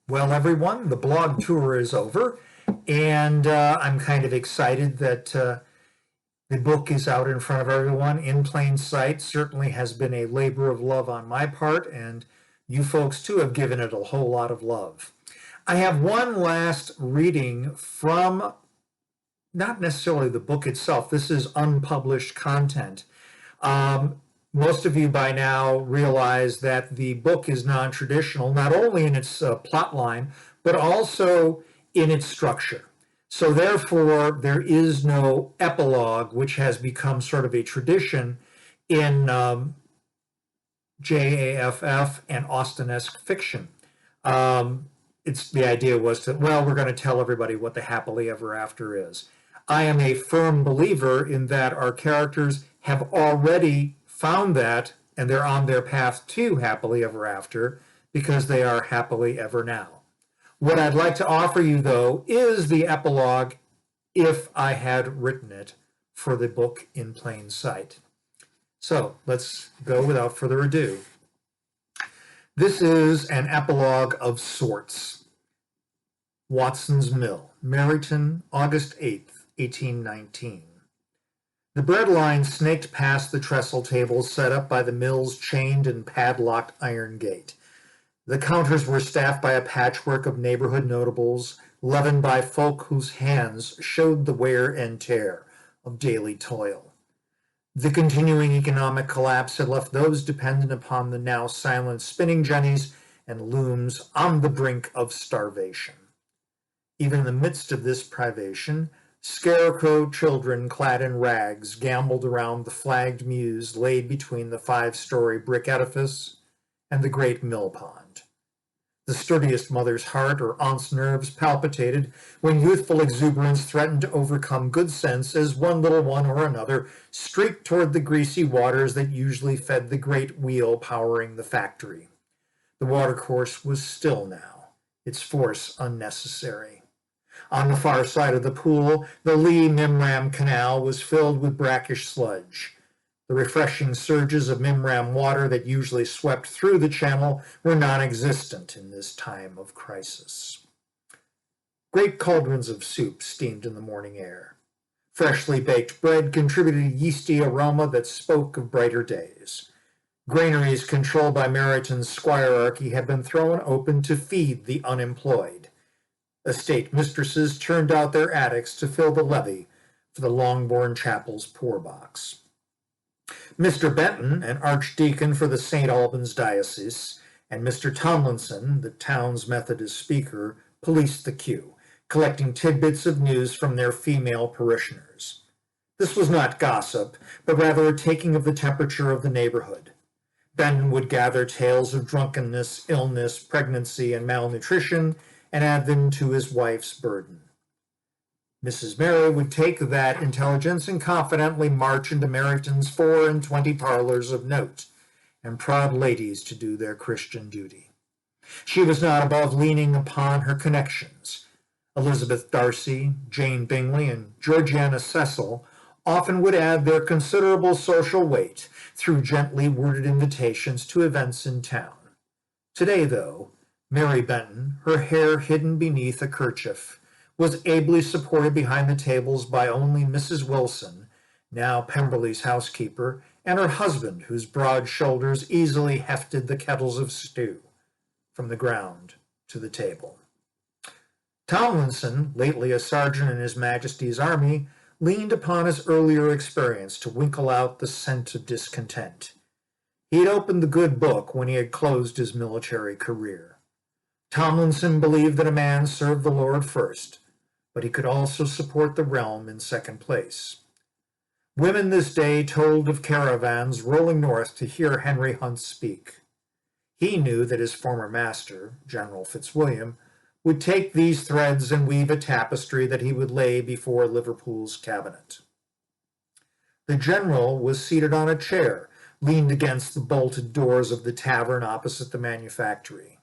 Well, everyone, the blog tour is over, and I'm kind of excited that the book is out in front of everyone in plain sight. Certainly has been a labor of love on my part, and you folks too have given it a whole lot of love. I have one last reading from not necessarily the book itself. This is unpublished content. Um, Most of you by now realize that the book is non-traditional, not only in its plot line, but also in its structure. So therefore, there is no epilogue, which has become sort of a tradition in JAFF and Austen-esque fiction. It's the idea was to, well, we're going to tell everybody what the happily ever after is. I am a firm believer in that our characters have already found that and they're on their path to happily ever after because they are happily ever now. What I'd like to offer you, though, is the epilogue if I had written it for the book in plain sight. So let's go without further ado. This is an epilogue of sorts. Watson's Mill, Meryton, August 8th, 1819. The bread line snaked past the trestle tables set up by the mill's chained and padlocked iron gate. The counters were staffed by a patchwork of neighborhood notables, leavened by folk whose hands showed the wear and tear of daily toil. The continuing economic collapse had left those dependent upon the now silent spinning jennies and looms on the brink of starvation. Even in the midst of this privation, scarecrow children clad in rags gamboled around the flagged mews laid between the 5-story brick edifice and the great mill pond. The sturdiest mother's heart or aunt's nerves palpitated when youthful exuberance threatened to overcome good sense as one little one or another streaked toward the greasy waters that usually fed the great wheel powering the factory. The watercourse was still now, its force unnecessary. On the far side of the pool, the Lee Mimram Canal was filled with brackish sludge. The refreshing surges of Mimram water that usually swept through the channel were non-existent in this time of crisis. Great cauldrons of soup steamed in the morning air. Freshly baked bread contributed a yeasty aroma that spoke of brighter days. Granaries controlled by Meryton's squirearchy had been thrown open to feed the unemployed. Estate mistresses turned out their attics to fill the levy for the Longbourn Chapel's poor box. Mr. Benton, an archdeacon for the St. Albans diocese, and Mr. Tomlinson, the town's Methodist speaker, policed the queue, collecting tidbits of news from their female parishioners. This was not gossip, but rather a taking of the temperature of the neighborhood. Benton would gather tales of drunkenness, illness, pregnancy, and malnutrition, and add them to his wife's burden. Mrs. Mary would take that intelligence and confidently march into Meryton's 24 parlors of note, and prod ladies to do their Christian duty. She was not above leaning upon her connections. Elizabeth Darcy, Jane Bingley, and Georgiana Cecil often would add their considerable social weight through gently worded invitations to events in town. Today, though, Mary Benton, her hair hidden beneath a kerchief, was ably supported behind the tables by only Mrs. Wilson, now Pemberley's housekeeper, and her husband, whose broad shoulders easily hefted the kettles of stew from the ground to the table. Tomlinson, lately a sergeant in His Majesty's army, leaned upon his earlier experience to winkle out the scent of discontent. He had opened the good book when he had closed his military career. Tomlinson believed that a man served the Lord first, but he could also support the realm in second place. Women this day told of caravans rolling north to hear Henry Hunt speak. He knew that his former master, General Fitzwilliam, would take these threads and weave a tapestry that he would lay before Liverpool's cabinet. The general was seated on a chair, leaned against the bolted doors of the tavern opposite the manufactory.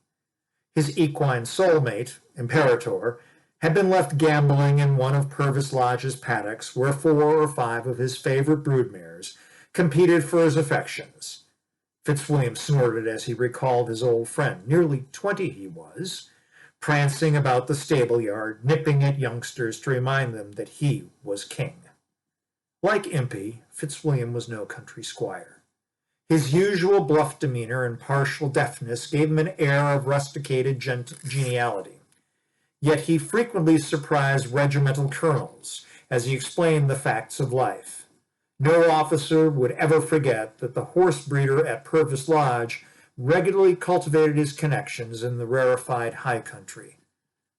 His equine soulmate, Imperator, had been left gambling in one of Purvis Lodge's paddocks where 4 or 5 of his favorite broodmares competed for his affections. Fitzwilliam snorted as he recalled his old friend. Nearly 20 he was, prancing about the stable yard, nipping at youngsters to remind them that he was king. Like Impey, Fitzwilliam was no country squire. His usual bluff demeanor and partial deafness gave him an air of rusticated geniality. Yet he frequently surprised regimental colonels as he explained the facts of life. No officer would ever forget that the horse breeder at Purvis Lodge regularly cultivated his connections in the rarefied high country.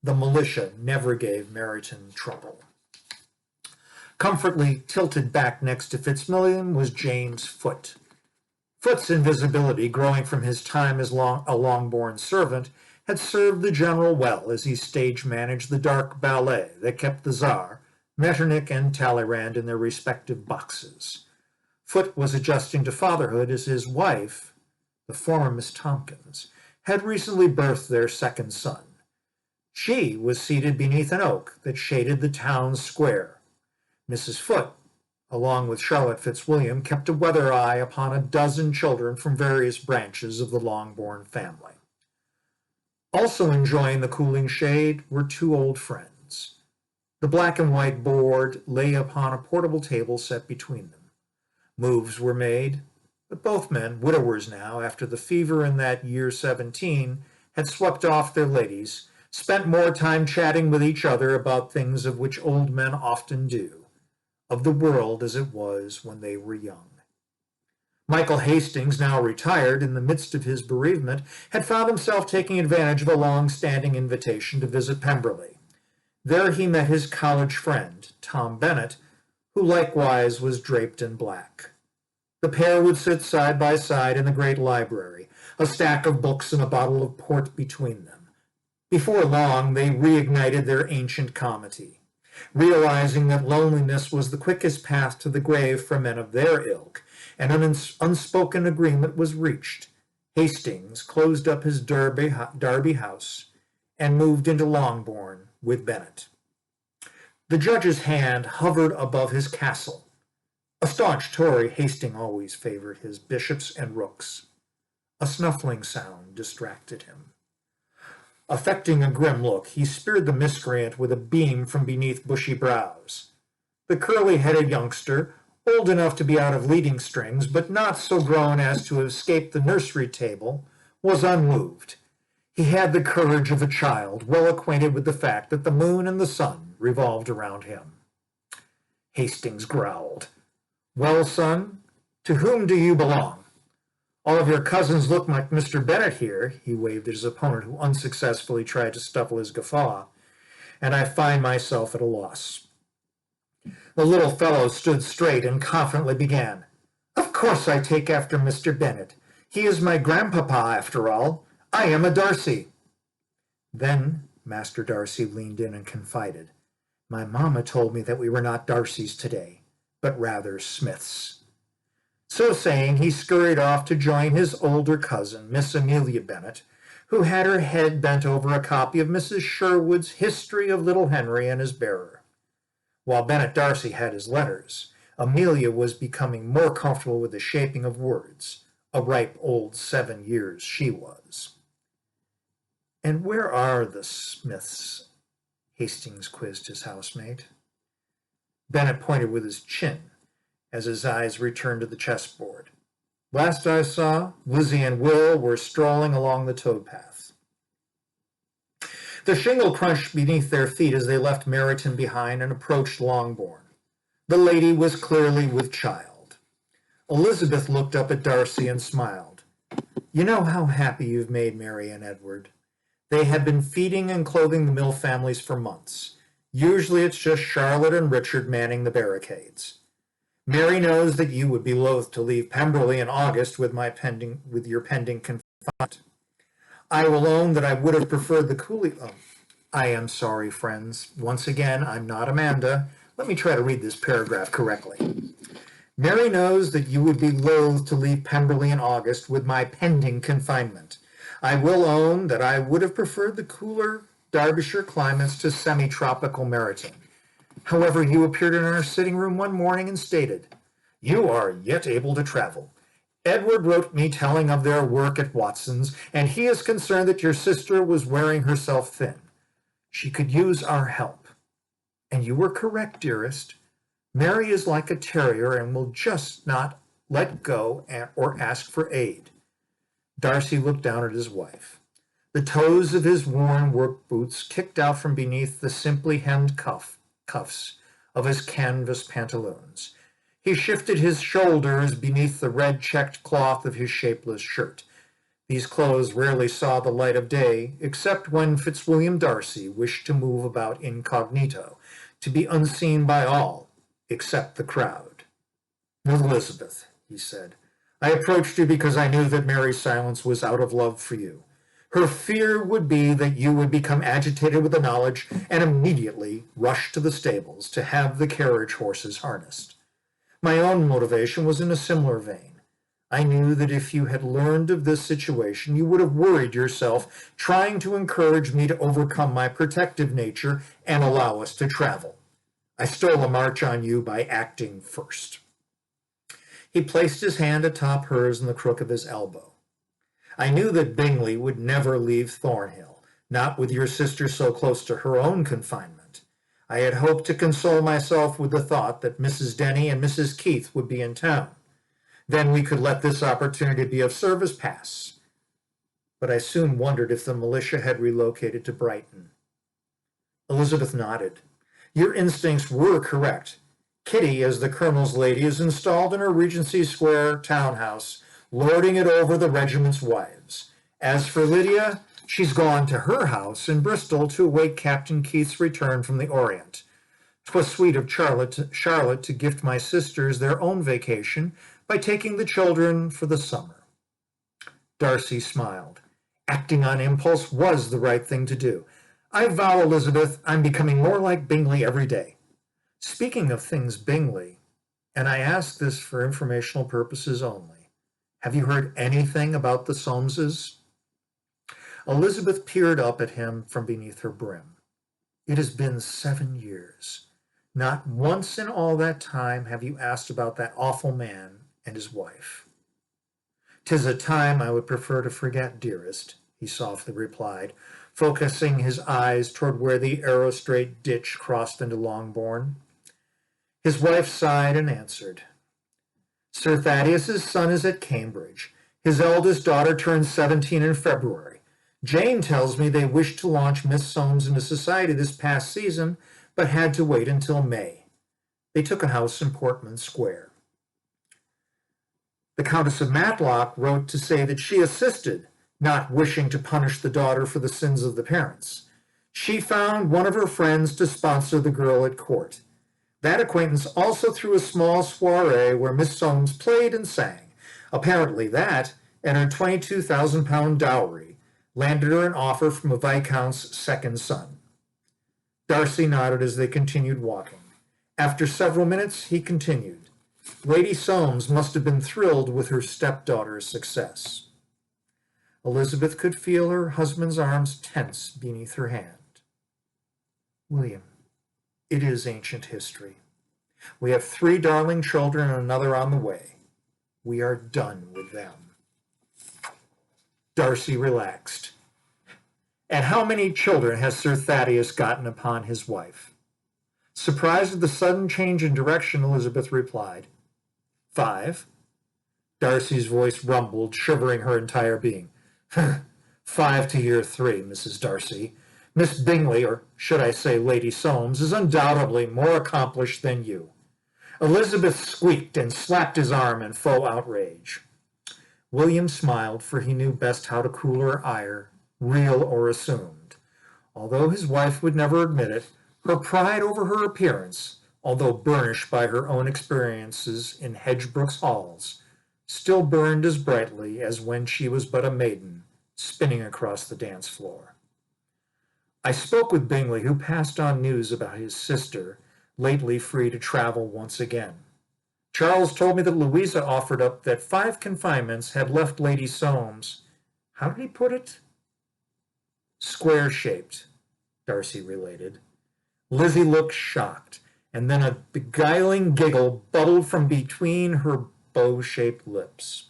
The militia never gave Meryton trouble. Comfortably tilted back next to Fitzwilliam was James Foote. Foote's invisibility, growing from his time as a Longbourn servant, had served the general well as he stage managed the dark ballet that kept the Tsar, Metternich, and Talleyrand in their respective boxes. Foote was adjusting to fatherhood as his wife, the former Miss Tompkins, had recently birthed their second son. She was seated beneath an oak that shaded the town square. Mrs. Foote, along with Charlotte Fitzwilliam, kept a weather eye upon a dozen children from various branches of the Longbourn family. Also enjoying the cooling shade were two old friends. The black and white board lay upon a portable table set between them. Moves were made, but both men, widowers now, after the fever in that year 17, had swept off their ladies, spent more time chatting with each other about things of which old men often do, of the world as it was when they were young. Michael Hastings, now retired, in the midst of his bereavement, had found himself taking advantage of a long-standing invitation to visit Pemberley. There he met his college friend, Tom Bennett, who likewise was draped in black. The pair would sit side by side in the great library, a stack of books and a bottle of port between them. Before long, they reignited their ancient comity, realizing that loneliness was the quickest path to the grave for men of their ilk, and an unspoken agreement was reached. Hastings closed up his Derby house and moved into Longbourn with Bennett. The judge's hand hovered above his castle. A staunch Tory, Hastings always favored his bishops and rooks. A snuffling sound distracted him. Affecting a grim look, he speared the miscreant with a beam from beneath bushy brows. The curly-headed youngster, old enough to be out of leading strings, but not so grown as to have escaped the nursery table, was unmoved. He had the courage of a child, well acquainted with the fact that the moon and the sun revolved around him. Hastings growled. "Well, son, to whom do you belong? All of your cousins look like Mr. Bennett here," he waved at his opponent, who unsuccessfully tried to stifle his guffaw, "and I find myself at a loss." The little fellow stood straight and confidently began. "Of course I take after Mr. Bennett. He is my grandpapa, after all. I am a Darcy." Then Master Darcy leaned in and confided, "My mamma told me that we were not Darcys today, but rather Smiths." So saying, he scurried off to join his older cousin, Miss Amelia Bennett, who had her head bent over a copy of Mrs. Sherwood's History of Little Henry and his bearer. While Bennett Darcy had his letters, Amelia was becoming more comfortable with the shaping of words. A ripe old 7 years she was. "And where are the Smiths?" Hastings quizzed his housemate. Bennett pointed with his chin as his eyes returned to the chessboard. "Last I saw, Lizzie and Will were strolling along the towpath." The shingle crunched beneath their feet as they left Meryton behind and approached Longbourn. The lady was clearly with child. Elizabeth looked up at Darcy and smiled. "You know how happy you've made Mary and Edward. They have been feeding and clothing the Mill families for months. Usually it's just Charlotte and Richard manning the barricades. Mary knows that you would be loath to leave Pemberley in August with your pending confinement. I will own that I would have preferred the coolie. Oh, I am sorry, friends. Once again, I'm not Amanda. Let me try to read this paragraph correctly. Mary knows that you would be loath to leave Pemberley in August with my pending confinement. I will own that I would have preferred the cooler Derbyshire climates to semi-tropical Meryton. However, you appeared in our sitting room one morning and stated, 'You are yet able to travel,' Edward wrote me telling of their work at Watson's, and he is concerned that your sister was wearing herself thin. She could use our help. And you were correct, dearest. Mary is like a terrier and will just not let go or ask for aid. Darcy looked down at his wife. The toes of his worn work boots kicked out from beneath the simply hemmed cuffs of his canvas pantaloons. He shifted his shoulders beneath the red checked cloth of his shapeless shirt. These clothes rarely saw the light of day, except when Fitzwilliam Darcy wished to move about incognito, to be unseen by all, except the crowd. Elizabeth, he said, I approached you because I knew that Mary's silence was out of love for you. Her fear would be that you would become agitated with the knowledge and immediately rush to the stables to have the carriage horses harnessed. My own motivation was in a similar vein. I knew that if you had learned of this situation, you would have worried yourself trying to encourage me to overcome my protective nature and allow us to travel. I stole a march on you by acting first. He placed his hand atop hers in the crook of his elbow. I knew that Bingley would never leave Thornhill, not with your sister so close to her own confinement. I had hoped to console myself with the thought that Mrs. Denny and Mrs. Keith would be in town. Then we could let this opportunity be of service pass. But I soon wondered if the militia had relocated to Brighton. Elizabeth nodded. Your instincts were correct. Kitty, as the colonel's lady, is installed in her Regency Square townhouse, lording it over the regiment's wives. As for Lydia, she's gone to her house in Bristol to await Captain Keith's return from the Orient. 'Twas sweet of Charlotte to gift my sisters their own vacation by taking the children for the summer. Darcy smiled. Acting on impulse was the right thing to do. I vow, Elizabeth, I'm becoming more like Bingley every day. Speaking of things Bingley, and I ask this for informational purposes only, have you heard anything about the Soameses? Elizabeth peered up at him from beneath her brim. It has been 7 years. Not once in all that time have you asked about that awful man and his wife. 'Tis a time I would prefer to forget, dearest, he softly replied, focusing his eyes toward where the Arrow Strait ditch crossed into Longbourn. His wife sighed and answered. Sir Thaddeus's son is at Cambridge. His eldest daughter turns 17 in February. Jane tells me they wished to launch Miss Soames into society this past season, but had to wait until May. They took a house in Portman Square. The Countess of Matlock wrote to say that she assisted, not wishing to punish the daughter for the sins of the parents. She found one of her friends to sponsor the girl at court. That acquaintance also threw a small soiree where Miss Soames played and sang. Apparently that, and her £22,000 dowry, landed her an offer from a viscount's second son. Darcy nodded as they continued walking. After several minutes, he continued. Lady Soames must have been thrilled with her stepdaughter's success. Elizabeth could feel her husband's arms tense beneath her hand. William, it is ancient history. We have 3 darling children and another on the way. We are done with them. Darcy relaxed. And how many children has Sir Thaddeus gotten upon his wife? Surprised at the sudden change in direction, Elizabeth replied, 5. Darcy's voice rumbled, shivering her entire being. 5 to year 3, Mrs. Darcy. Miss Bingley, or should I say Lady Soames, is undoubtedly more accomplished than you. Elizabeth squeaked and slapped his arm in faux outrage. William smiled, for he knew best how to cool her ire, real or assumed. Although his wife would never admit it, her pride over her appearance, although burnished by her own experiences in Hedgebrook's halls, still burned as brightly as when she was but a maiden, spinning across the dance floor. I spoke with Bingley, who passed on news about his sister, lately free to travel once again. Charles told me that Louisa offered up that 5 confinements had left Lady Soames, how did he put it? Square-shaped, Darcy related. Lizzie looked shocked, and then a beguiling giggle bubbled from between her bow-shaped lips.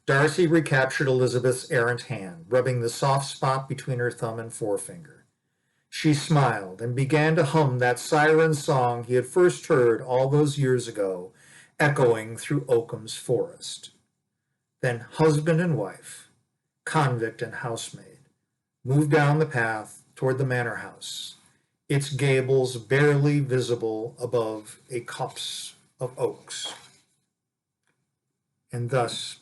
Darcy recaptured Elizabeth's errant hand, rubbing the soft spot between her thumb and forefinger. She smiled and began to hum that siren song he had first heard all those years ago, echoing through Oakham's forest. Then husband and wife, convict and housemaid, moved down the path toward the manor house, its gables barely visible above a copse of oaks. And thus,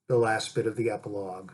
the last bit of the epilogue